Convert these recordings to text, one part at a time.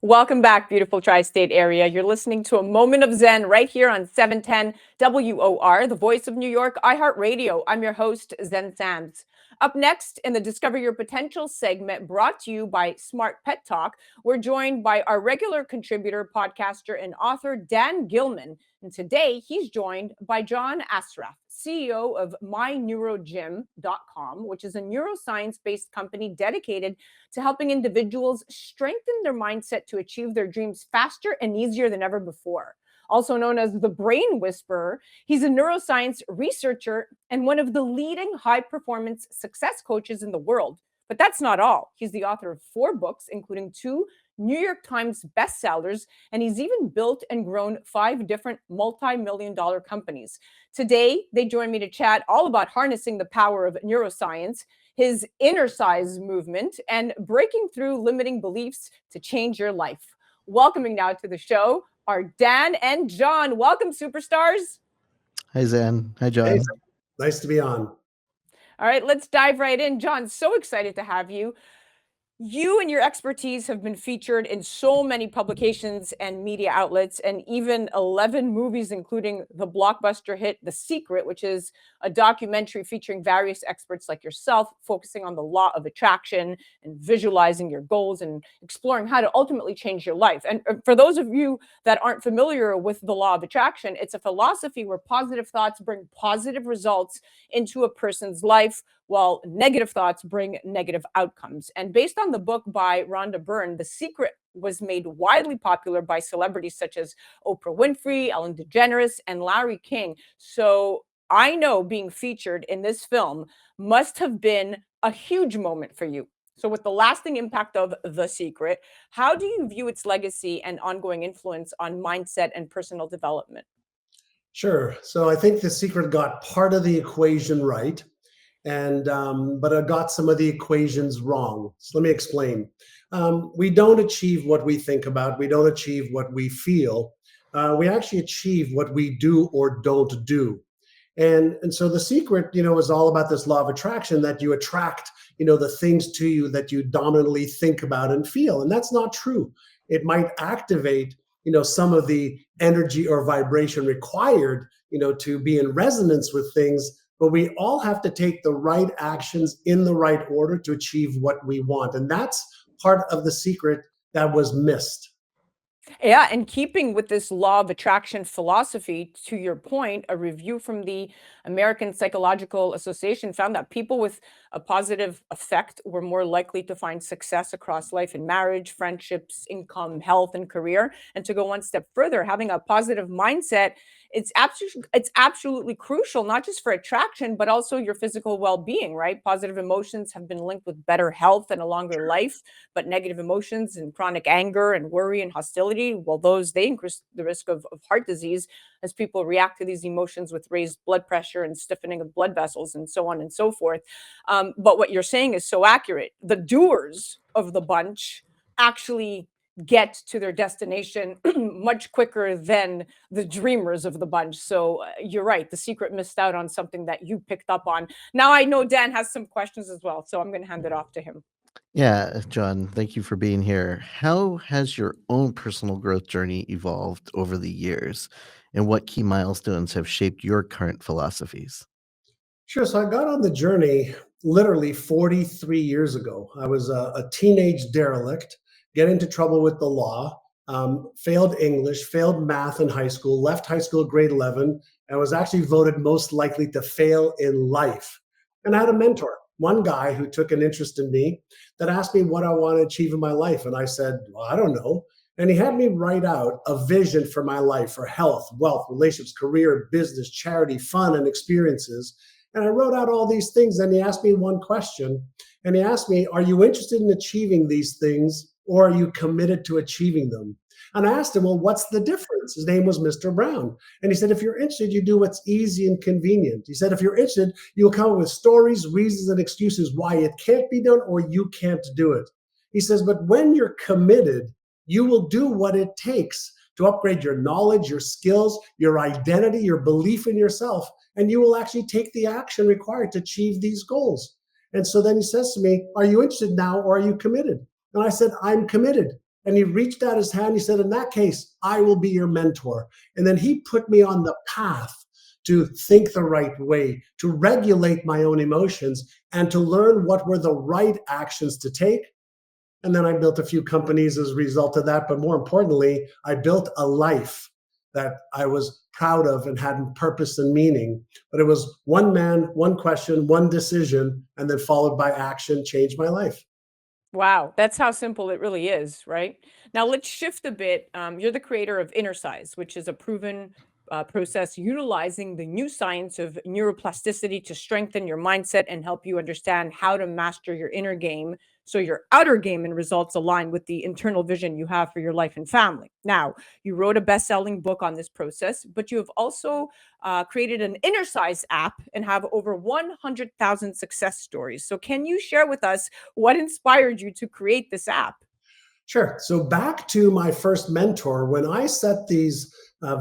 Welcome back, beautiful tri-state area. You're listening to a moment of Zen right here on 710 WOR, the voice of New York, iHeartRadio. I'm your host, Zen Sams. Up next in the Discover Your Potential segment brought to you by Smart Pet Talk, we're joined by our regular contributor, podcaster, and author, Dan Gilman. And today he's joined by John Assaraf, CEO of MyNeuroGym.com, which is a neuroscience-based company dedicated to helping individuals strengthen their mindset to achieve their dreams faster and easier than ever before. Also known as the Brain Whisperer, he's a neuroscience researcher and one of the leading high performance success coaches in the world. But that's not all. He's the author of 4 books, including 2 New York Times bestsellers, and he's even built and grown 5 different multi-million-dollar companies. Today, they join me to chat all about harnessing the power of neuroscience, his Innercise movement, and breaking through limiting beliefs to change your life. Welcoming now to the show are Dan and John. Welcome, superstars. Hi, Zen. Hi, John. Hey, nice to be on. All right, let's dive right in. John, so excited to have you. You and your expertise have been featured in so many publications and media outlets, and even 11 movies, including the blockbuster hit The Secret, which is a documentary featuring various experts like yourself, focusing on the law of attraction and visualizing your goals and exploring how to ultimately change your life. And for those of you that aren't familiar with the law of attraction, it's a philosophy where positive thoughts bring positive results into a person's life, while negative thoughts bring negative outcomes. And based on the book by Rhonda Byrne, The Secret was made widely popular by celebrities such as Oprah Winfrey, Ellen DeGeneres, and Larry King. So I know being featured in this film must have been a huge moment for you. So with the lasting impact of The Secret, how do you view its legacy and ongoing influence on mindset and personal development? Sure. So I think The Secret got part of the equation right, and but it got some of the equations wrong. So let me explain. We don't achieve what we think about. We don't achieve what we feel. We actually achieve what we do or don't do. And so The Secret, is all about this law of attraction, that you attract, the things to you that you dominantly think about and feel. And that's not true. It might activate, some of the energy or vibration required, to be in resonance with things. But we all have to take the right actions in the right order to achieve what we want. And that's part of The Secret that was missed. Yeah, and keeping with this law of attraction philosophy, to your point, a review from the American Psychological Association found that people with a positive effect were more likely to find success across life and marriage, friendships, income, health, and career. And to go one step further, having a positive mindset, it's absolutely crucial, not just for attraction, but also your physical well-being, right? Positive emotions have been linked with better health and a longer life, but negative emotions and chronic anger and worry and hostility, well, they increase the risk of heart disease as people react to these emotions with raised blood pressure and stiffening of blood vessels and so on and so forth. But what you're saying is so accurate. The doers of the bunch actually get to their destination much quicker than the dreamers of the bunch. So you're right. The Secret missed out on something that you picked up on. Now I know Dan has some questions as well, so I'm going to hand it off to him. Yeah, John, thank you for being here. How has your own personal growth journey evolved over the years, and what key milestones have shaped your current philosophies? Sure. So I got on the journey literally 43 years ago. I was a teenage derelict, get into trouble with the law, failed English, failed math in high school, left high school at grade 11, and was actually voted most likely to fail in life. And I had a mentor, one guy who took an interest in me, that asked me what I want to achieve in my life. And I said, well, I don't know. And he had me write out a vision for my life, for health, wealth, relationships, career, business, charity, fun, and experiences. And I wrote out all these things. And he asked me one question. And he asked me, are you interested in achieving these things, or are you committed to achieving them? And I asked him, well, what's the difference? His name was Mr. Brown. And he said, if you're interested, you do what's easy and convenient. He said, if you're interested, you'll come up with stories, reasons, and excuses why it can't be done or you can't do it. He says, but when you're committed, you will do what it takes to upgrade your knowledge, your skills, your identity, your belief in yourself, and you will actually take the action required to achieve these goals. And so then he says to me, are you interested now or are you committed? And I said, I'm committed. And he reached out his hand. He said, in that case, I will be your mentor. And then he put me on the path to think the right way, to regulate my own emotions, and to learn what were the right actions to take. And then I built a few companies as a result of that. But more importantly, I built a life that I was proud of and had purpose and meaning. But it was one man, one question, one decision, and then followed by action, changed my life. Wow, that's how simple it really is, right? Now let's shift a bit. You're the creator of Innercise, which is a proven process utilizing the new science of neuroplasticity to strengthen your mindset and help you understand how to master your inner game so your outer game and results align with the internal vision you have for your life and family. Now, you wrote a best-selling book on this process, but you have also created an Innercise app and have over 100,000 success stories. So can you share with us what inspired you to create this app? Sure. So back to my first mentor, when I set these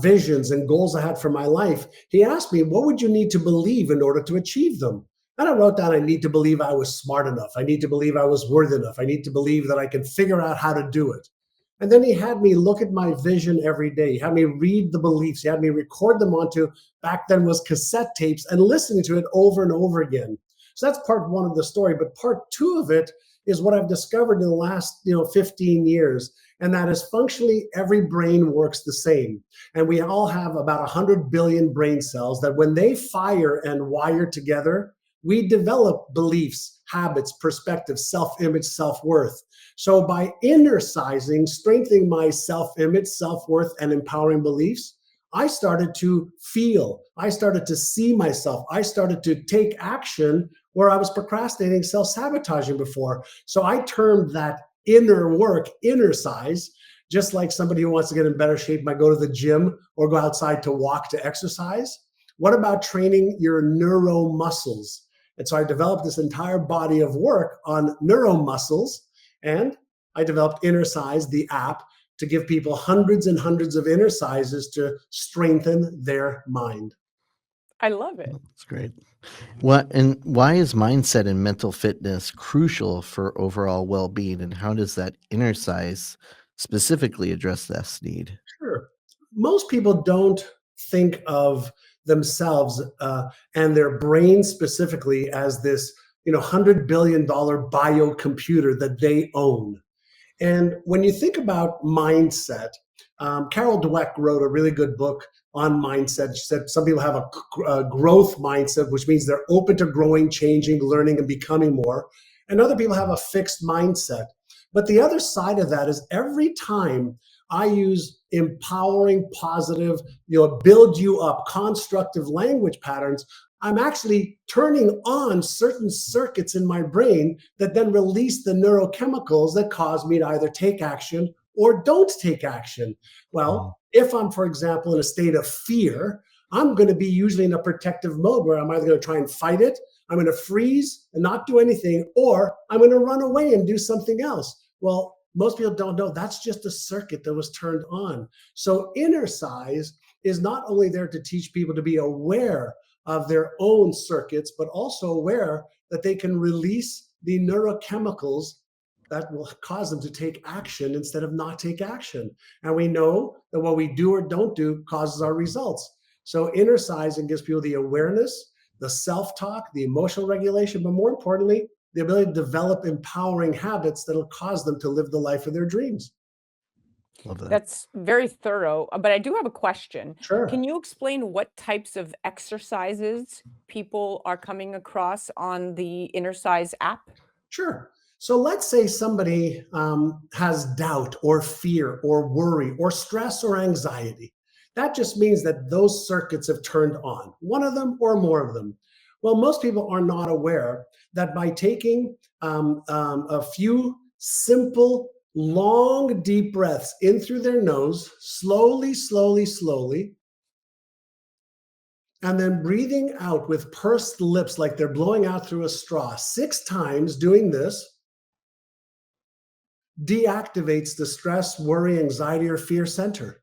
visions and goals I had for my life, he asked me, what would you need to believe in order to achieve them? And I wrote down, I need to believe I was smart enough. I need to believe I was worthy enough. I need to believe that I can figure out how to do it. And then he had me look at my vision every day. He had me read the beliefs. He had me record them onto, back then was cassette tapes, and listening to it over and over again. So that's part one of the story. But part two of it is what I've discovered in the last 15 years. And that is functionally every brain works the same. And we all have about 100 billion brain cells that when they fire and wire together, we develop beliefs, habits, perspectives, self-image, self-worth. So by innercising, strengthening my self-image, self-worth, and empowering beliefs, I started to feel, I started to see myself, I started to take action where I was procrastinating, self-sabotaging before. So I termed that inner work, Innercise, just like somebody who wants to get in better shape might go to the gym or go outside to walk to exercise. What about training your neuromuscles? And so I developed this entire body of work on neuromuscles, and I developed Innercise, the app, to give people hundreds and hundreds of Innercises to strengthen their mind. I love it. That's great. What and why is mindset and mental fitness crucial for overall well-being, and how does that inner size specifically address this need? Sure. Most people don't think of themselves and their brain specifically as this, $100 billion biocomputer that they own. And when you think about mindset, Carol Dweck wrote a really good book on mindset. She said some people have a growth mindset, which means they're open to growing, changing, learning, and becoming more. And other people have a fixed mindset. But the other side of that is every time I use empowering, positive, build you up, constructive language patterns, I'm actually turning on certain circuits in my brain that then release the neurochemicals that cause me to either take action or don't take action. Mm. Well, if I'm, for example, in a state of fear, I'm going to be usually in a protective mode where I'm either going to try and fight it, I'm going to freeze and not do anything, or I'm going to run away and do something else. Well, most people don't know that's just a circuit that was turned on. So Innercise is not only there to teach people to be aware of their own circuits, but also aware that they can release the neurochemicals that will cause them to take action instead of not take action. And we know that what we do or don't do causes our results. So Innercising gives people the awareness, the self-talk, the emotional regulation, but more importantly, the ability to develop empowering habits that'll cause them to live the life of their dreams. Love that. That's very thorough, but I do have a question. Sure. Can you explain what types of exercises people are coming across on the Innercise app? Sure. So let's say somebody has doubt or fear or worry or stress or anxiety. That just means that those circuits have turned on, one of them or more of them. Well, most people are not aware that by taking a few simple, long, deep breaths in through their nose, slowly, slowly, slowly, and then breathing out with pursed lips like they're blowing out through a straw 6 times, doing this deactivates the stress, worry, anxiety, or fear center.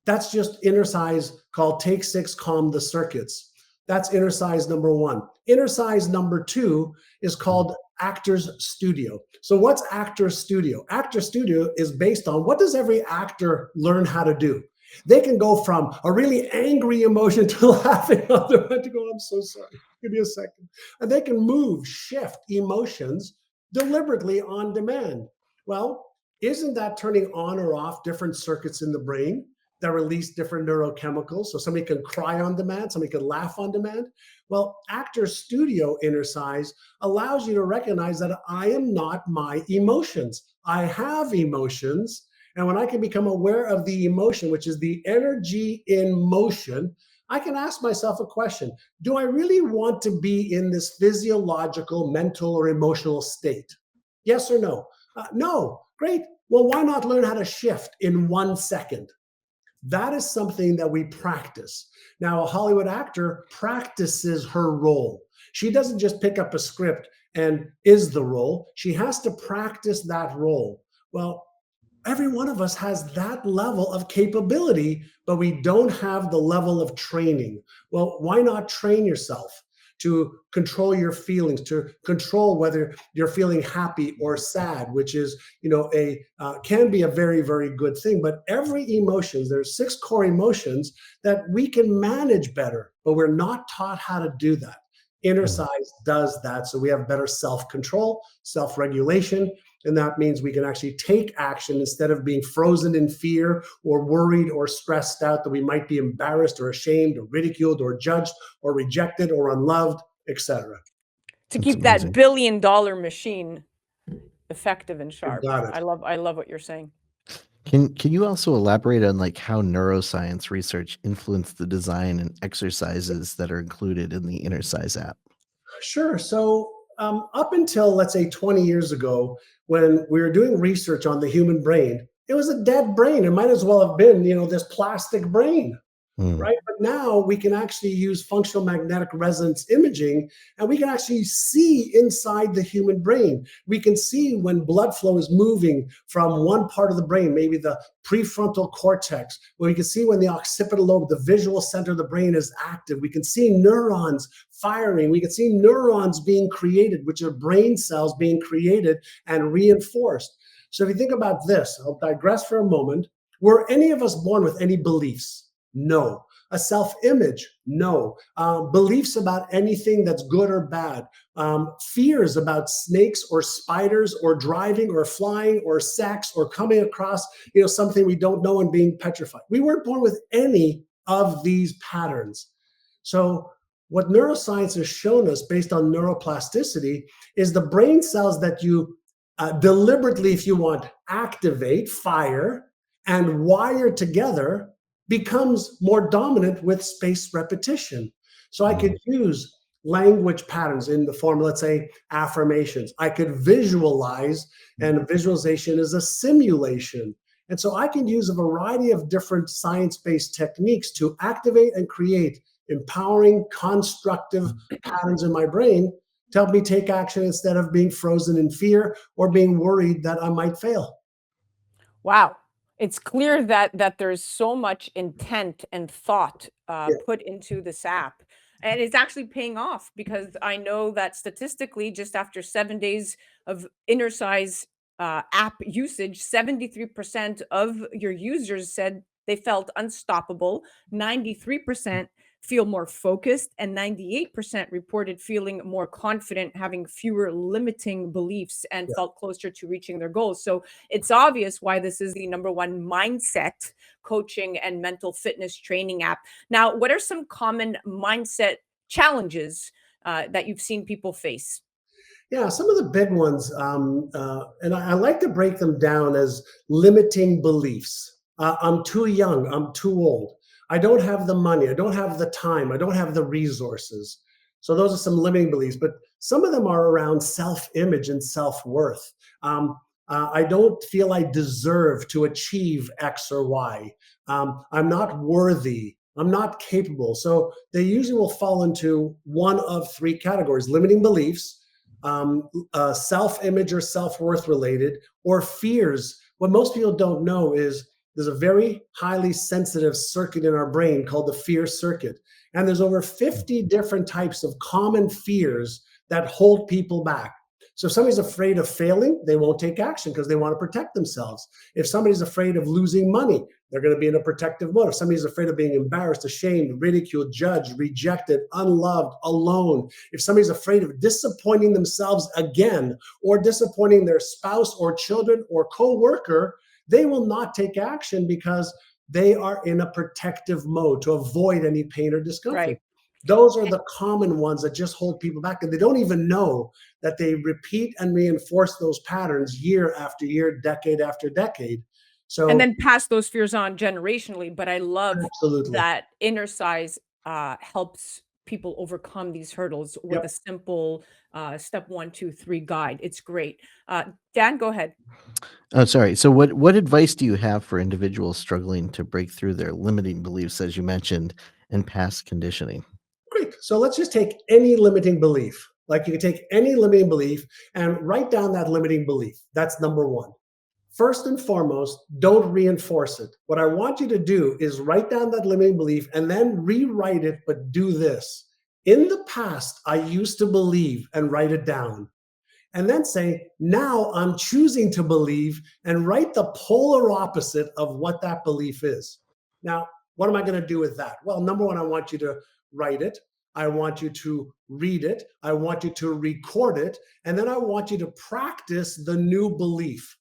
That's just Innercise called Take 6, Calm the Circuits. That's Innercise number 1. Innercise number 2 is called Actors Studio. So what's Actors Studio? Actors Studio is based on what does every actor learn how to do? They can go from a really angry emotion to laughing on their way to go, I'm so sorry, give me a second. And they can move, shift emotions deliberately on demand. Well, isn't that turning on or off different circuits in the brain that release different neurochemicals? So somebody can cry on demand, somebody can laugh on demand. Well, Actors Studio Innercise allows you to recognize that I am not my emotions. I have emotions. And when I can become aware of the emotion, which is the energy in motion, I can ask myself a question. Do I really want to be in this physiological, mental, or emotional state? Yes or no? No. Great. Well, why not learn how to shift in 1 second? That is something that we practice. Now, a Hollywood actor practices her role. She doesn't just pick up a script and is the role. She has to practice that role. Well, every one of us has that level of capability, but we don't have the level of training. Well, why not train yourself to control your feelings, to control whether you're feeling happy or sad, which is, can be a very, very good thing. But every emotion, there's 6 core emotions that we can manage better, but we're not taught how to do that. Innercise does that. So we have better self-control, self-regulation, and that means we can actually take action instead of being frozen in fear or worried or stressed out that we might be embarrassed or ashamed or ridiculed or judged or rejected or unloved, etc. To That's keep that amazing. billion-dollar machine effective and You sharp. got it. I love what you're saying. Can you also elaborate on like how neuroscience research influenced the design and exercises that are included in the Innercise app? Sure. So up until, let's say, 20 years ago, when we were doing research on the human brain, it was a dead brain. It might as well have been, this plastic brain. Mm. Right? But now we can actually use functional magnetic resonance imaging, and we can actually see inside the human brain. We can see when blood flow is moving from one part of the brain, maybe the prefrontal cortex, where we can see when the occipital lobe, the visual center of the brain, is active. We can see neurons firing. We can see neurons being created, which are brain cells being created and reinforced. So if you think about this, I'll digress for a moment. Were any of us born with any beliefs? No. A self-image? No. Beliefs about anything that's good or bad. Fears about snakes or spiders or driving or flying or sex or coming across, something we don't know and being petrified. We weren't born with any of these patterns. So what neuroscience has shown us based on neuroplasticity is the brain cells that you deliberately, if you want, activate, fire, and wire together becomes more dominant with spaced repetition. So I could use language patterns in the form, let's say, affirmations. I could visualize, and visualization is a simulation. And so I can use a variety of different science-based techniques to activate and create empowering, constructive patterns in my brain to help me take action instead of being frozen in fear or being worried that I might fail. Wow. It's clear that there's so much intent and thought Yeah. put into this app. And it's actually paying off because I know that statistically, just after 7 days of Innercise app usage, 73% of your users said they felt unstoppable, 93% feel more focused, and 98% reported feeling more confident, having fewer limiting beliefs, and Yeah. felt closer to reaching their goals. So it's obvious why this is the number one mindset coaching and mental fitness training app. Now, what are some common mindset challenges that you've seen people face? Yeah, some of the big ones, and I like to break them down as limiting beliefs. I'm too young, I'm too old, I don't have the money, I don't have the time, I don't have the resources. So those are some limiting beliefs, but some of them are around self-image and self-worth. I don't feel I deserve to achieve X or Y. I'm not worthy. I'm not capable. So they usually will fall into one of 3 categories: limiting beliefs, self-image or self-worth related, or fears. What most people don't know is there's a very highly sensitive circuit in our brain called the fear circuit. And there's over 50 different types of common fears that hold people back. So if somebody's afraid of failing, they won't take action because they want to protect themselves. If somebody's afraid of losing money, they're going to be in a protective mode. If somebody's afraid of being embarrassed, ashamed, ridiculed, judged, rejected, unloved, alone, if somebody's afraid of disappointing themselves again or disappointing their spouse or children or co-worker, they will not take action because they are in a protective mode to avoid any pain or discomfort. Right. Those are the common ones that just hold people back, and they don't even know that they repeat and reinforce those patterns year after year, decade after decade. So, And then pass those fears on generationally. But I love absolutely. that Innercise helps people overcome these hurdles with a Yep. simple step 1, 2, 3 guide. It's great. Dan, go ahead. Oh, sorry. So what advice do you have for individuals struggling to break through their limiting beliefs, as you mentioned, and past conditioning? Great. So let's just take any limiting belief. Like you can take any limiting belief and write down that limiting belief. That's number one. First and foremost, don't reinforce it. What I want you to do is write down that limiting belief and then rewrite it, but do this. In the past, I used to believe, and write it down. And then say, now I'm choosing to believe, and write the polar opposite of what that belief is. Now, what am I going to do with that? Well, number one, I want you to write it. I want you to read it. I want you to record it. And then I want you to practice the new belief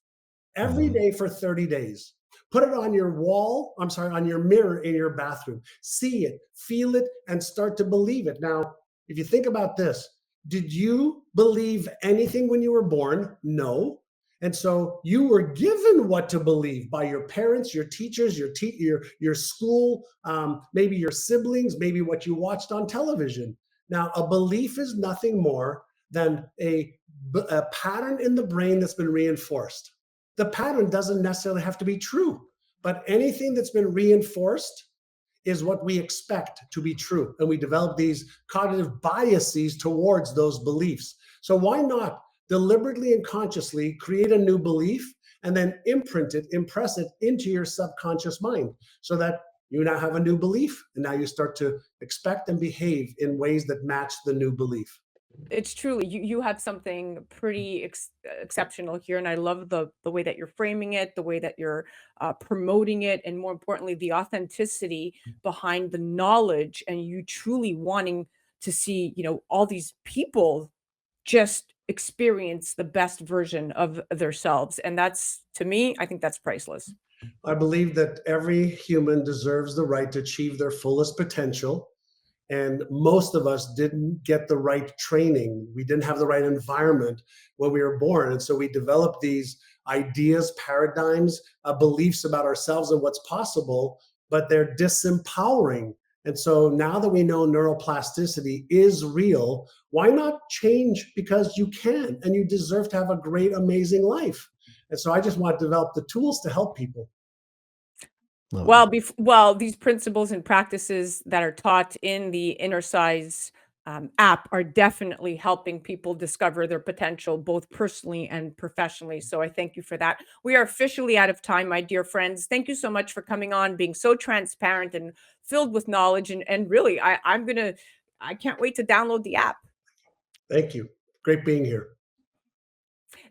every Mhm. day for 30 days. Put it on your wall, on your mirror in your bathroom. See it, feel it, and start to believe it. Now, if you think about this, did you believe anything when you were born? No. And so you were given what to believe by your parents, your teachers, your school, maybe your siblings, maybe what you watched on television. Now, a belief is nothing more than a pattern in the brain that's been reinforced. The pattern doesn't necessarily have to be true, but anything that's been reinforced is what we expect to be true. And we develop these cognitive biases towards those beliefs. So why not deliberately and consciously create a new belief and then imprint it, impress it into your subconscious mind so that you now have a new belief, and now you start to expect and behave in ways that match the new belief. It's truly you have something pretty exceptional here, and I love the way that you're framing it, the way that you're promoting it, and more importantly, the authenticity behind the knowledge, and you truly wanting to see, all these people just experience the best version of themselves, and that's to me, I think that's priceless. I believe that every human deserves the right to achieve their fullest potential. And most of us didn't get the right training. We didn't have the right environment when we were born. And so we developed these ideas, paradigms, beliefs about ourselves and what's possible, but they're disempowering. And so now that we know neuroplasticity is real, why not change? Because you can, and you deserve to have a great, amazing life. And so I just want to develop the tools to help people. Love it. Well, these principles and practices that are taught in the Innercise app are definitely helping people discover their potential, both personally and professionally. So I thank you for that. We are officially out of time, my dear friends. Thank you so much for coming on, being so transparent and filled with knowledge. And really, I can't wait to download the app. Thank you. Great being here.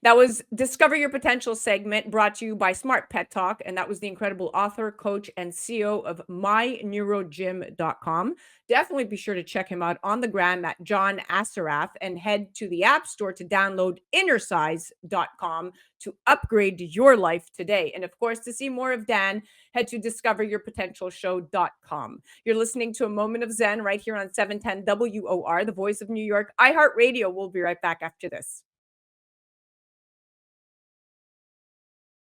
That was Discover Your Potential segment brought to you by Smart Pet Talk. And that was the incredible author, coach, and CEO of myneurogym.com. Definitely be sure to check him out on the gram at John Assaraf and head to the App Store to download Innercise.com to upgrade your life today. And of course, to see more of Dan, head to discoveryourpotentialshow.com. You're listening to A Moment of Zen right here on 710 WOR, the voice of New York, iHeartRadio. We'll be right back after this.